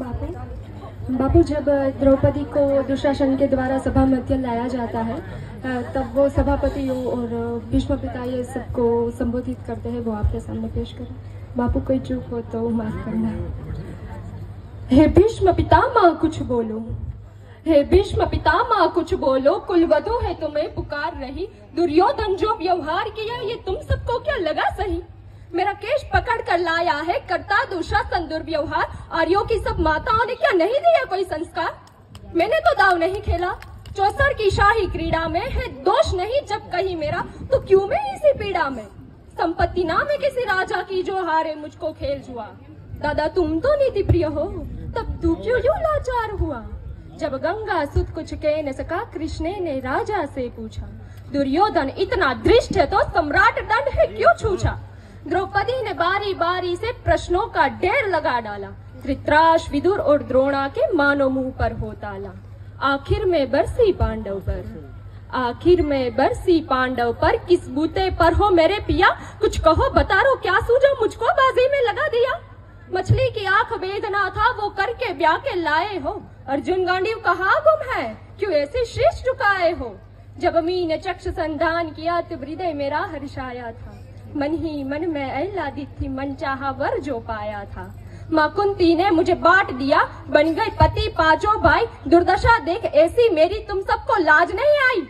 बापू, जब द्रौपदी को दुशासन के द्वारा सभा मध्य लाया जाता है तब वो सभापति और भीष्म पिता ये सबको संबोधित करते हैं, वो आपके सामने पेश करें। बापू, कोई चूक हो तो माफ करना। हे भीष्म पितामह कुछ बोलो, हे भीष्म पितामह कुछ बोलो, कुलवधू है तुम्हें पुकार रही, दुर्योधन जो व्यवहार किया ये तुम सबको क्या लगा सही? मेरा केश पकड़ कर लाया है करता दुशासन दुर्व्यवहार, आर्यों की सब माताओं ने क्या नहीं दिया कोई संस्कार? मैंने तो दाव नहीं खेला चौसर की शाही क्रीड़ा में, है दोष नहीं जब कहीं मेरा तो क्यों मैं इसी पीड़ा में? संपत्ति नाम है किसी राजा की जो हारे मुझको खेल जुआ, दादा तुम तो नीति प्रिय हो तब तू क्यों यूं लाचार हुआ? जब गंगा सुत कुछ कह न सका कृष्ण ने राजा से पूछा, दुर्योधन इतना दृष्ट है तो सम्राट दंड है क्यों छूछा? द्रौपदी ने बारी बारी से प्रश्नों का ढेर लगा डाला, धृतराष्ट्र विदुर और द्रोणा के मानो मुंह पर हो ताला। आखिर में बरसी पांडव पर, आखिर में बरसी पांडव पर, किस बूते पर हो मेरे पिया? कुछ कहो बतारो क्या सूझो मुझको बाजी में लगा दिया? मछली की आंख वेदना था वो करके ब्याह के लाए हो, अर्जुन गांडीव कहाँ गुम है क्यों ऐसे शीश झुकाए हो? जब मीन चक्ष संधान किया तब हृदय मेरा हर्षाया था, मन ही मन में आह्लादित थी मन चाहा वर जो पाया था। माँ कुंती ने मुझे बांट दिया बन गए पति पांचों भाई, दुर्दशा देख ऐसी मेरी तुम सबको लाज नहीं आई?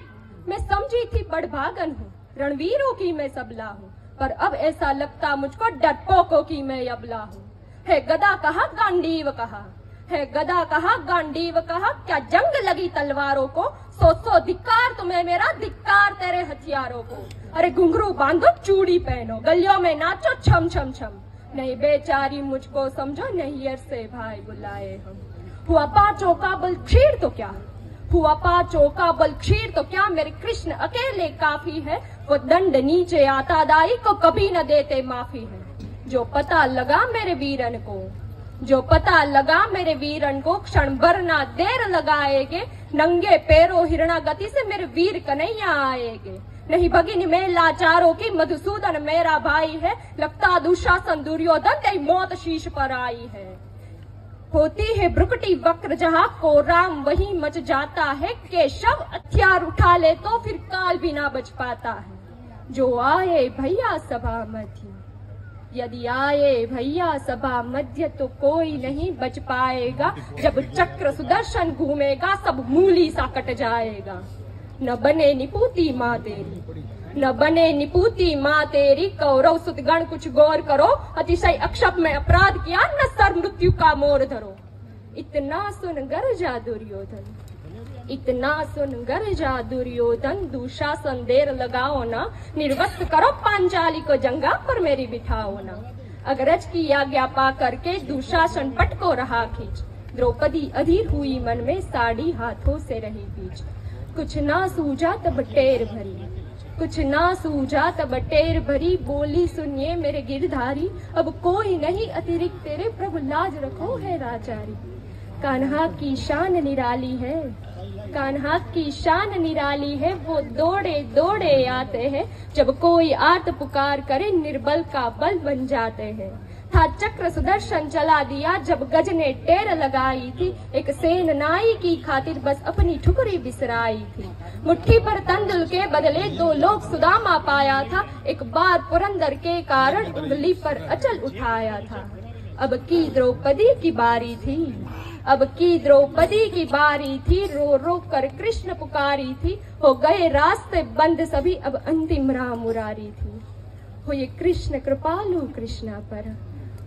मैं समझी थी बड़भागन हूँ रणवीरों की मैं सबला हूँ, पर अब ऐसा लगता मुझको डरपोकों की मैं अबला हूँ। है गदा कहा गांडीव कहा, है गदा कहा गांडीव कहा, क्या जंग लगी तलवारों को? सो धिक्कार तुम्हें मेरा धिक्कार तेरे हथियारों को। अरे घुंघरू बांधो चूड़ी पहनो गलियों में नाचो छम छम छम, नहीं बेचारी मुझको समझो नहीं से भाई बुलाए हम। हुआ पांचों का बल क्षीर तो क्या, हुआ पांचों का बल क्षीर तो क्या, मेरे कृष्ण अकेले काफी है, वो दंड नीचे आता दाई को कभी न देते माफी है। जो पता लगा मेरे वीरन को, जो पता लगा मेरे वीरन को, क्षण भर ना देर लगाएगे, नंगे पैरों हिरणा गति से मेरे वीर कन्हैया आएगे। नहीं भगिनी में लाचारों की मधुसूदन मेरा भाई है, लगता दुशासन दुर्योधन तेरी मौत शीश पर आई है। होती है ब्रुकटी वक्र जहाँ को राम वही मच जाता है, केशव हथियार उठा ले तो फिर काल भी ना बच पाता है। जो आए भैया सभा मध्य, यदि आए भैया सभा मध्य तो कोई नहीं बच पाएगा, जब चक्र सुदर्शन घूमेगा सब मूली सा कट जाएगा। न बने निपूती माँ तेरी, न बने निपूती माँ तेरी, कौरव सुतगण कुछ गौर करो, अतिशय अक्षप में अपराध किया न सर मृत्यु का मोर धरो। इतना सुन गरजा दुर्योधन, इतना सुन गरजा दुर्योधन, दुशासन देर लगाओ ना, निर्वस्त करो पांचाली को जंगा पर मेरी बिठाओ ना। अग्रज की आज्ञा पा करके दुशासन पट को रहा खींच, द्रौपदी अधीर हुई मन में साड़ी हाथों से रही बीच। कुछ ना सूझा तब टेर भरी, कुछ ना सूझा तब टेर भरी, बोली सुनिए मेरे गिरधारी, अब कोई नहीं अतिरिक्त तेरे प्रभु लाज रखो है राचारी। कान्हा की शान निराली है, कान्हा की शान निराली है, वो दौड़े दौड़े आते हैं, जब कोई आर्त पुकार करे निर्बल का बल बन जाते हैं। था चक्र सुदर्शन चला दिया जब गज ने टेर लगाई थी, एक सेन नाई की खातिर बस अपनी ठुकरी बिसराई थी। मुट्ठी पर तंदुल के बदले दो लोग सुदामा पाया था, एक बार पुरंदर के कारण उंगली पर अचल उठाया था। अब की द्रौपदी की बारी थी, अब की द्रौपदी की बारी थी, रो रो कर कृष्ण पुकारी थी, हो गए रास्ते बंद सभी अब अंतिम राह मुरारी थी। हो ये कृष्ण कृपालु कृष्णा पर,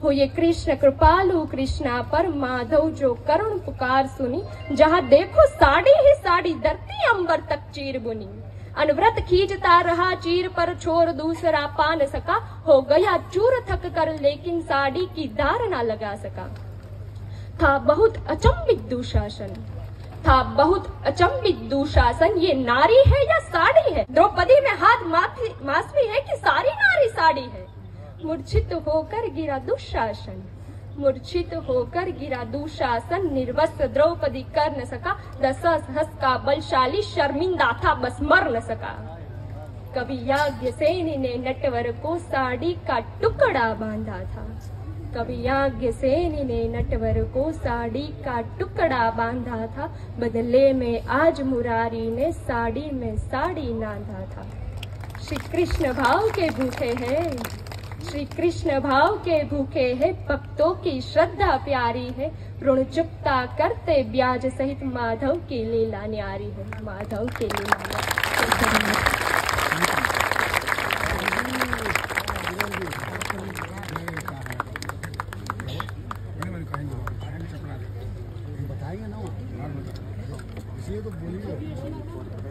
हो ये कृष्ण कृपालु कृष्णा पर, माधव जो करुण पुकार सुनी, जहाँ देखो साड़ी ही साड़ी धरती अंबर तक चीर बुनी। अनव्रत खींचता रहा चीर पर छोर दूसरा पा न सका, हो गया चूर थक कर लेकिन साड़ी की धार ना लगा सका। था बहुत अचंभित दुशासन, था बहुत अचंभित दुशासन, ये नारी है या साड़ी है? द्रौपदी में हाथ मासवी है कि सारी नारी साड़ी है? मूर्छित होकर गिरा दुशासन, मूर्छित होकर गिरा दुशासन, निर्वस्त्र द्रौपदी कर न सका, दस हस का बलशाली शर्मिंदा था बस मर न सका। कभी याज्ञसेनी ने नटवर को साड़ी का टुकड़ा बांधा था, कवि याज्ञसेनी ने नटवर को साड़ी का टुकड़ा बांधा था, बदले में आज मुरारी ने साड़ी में साड़ी नांधा था। श्री कृष्ण भाव के भूखे हैं, श्री कृष्ण भाव के भूखे हैं, भक्तों की श्रद्धा प्यारी है, ऋण चुकता करते ब्याज सहित माधव की लीला न्यारी है, माधव की लीला न्यारी। बताएंगे ना, इसलिए तो बोलिए।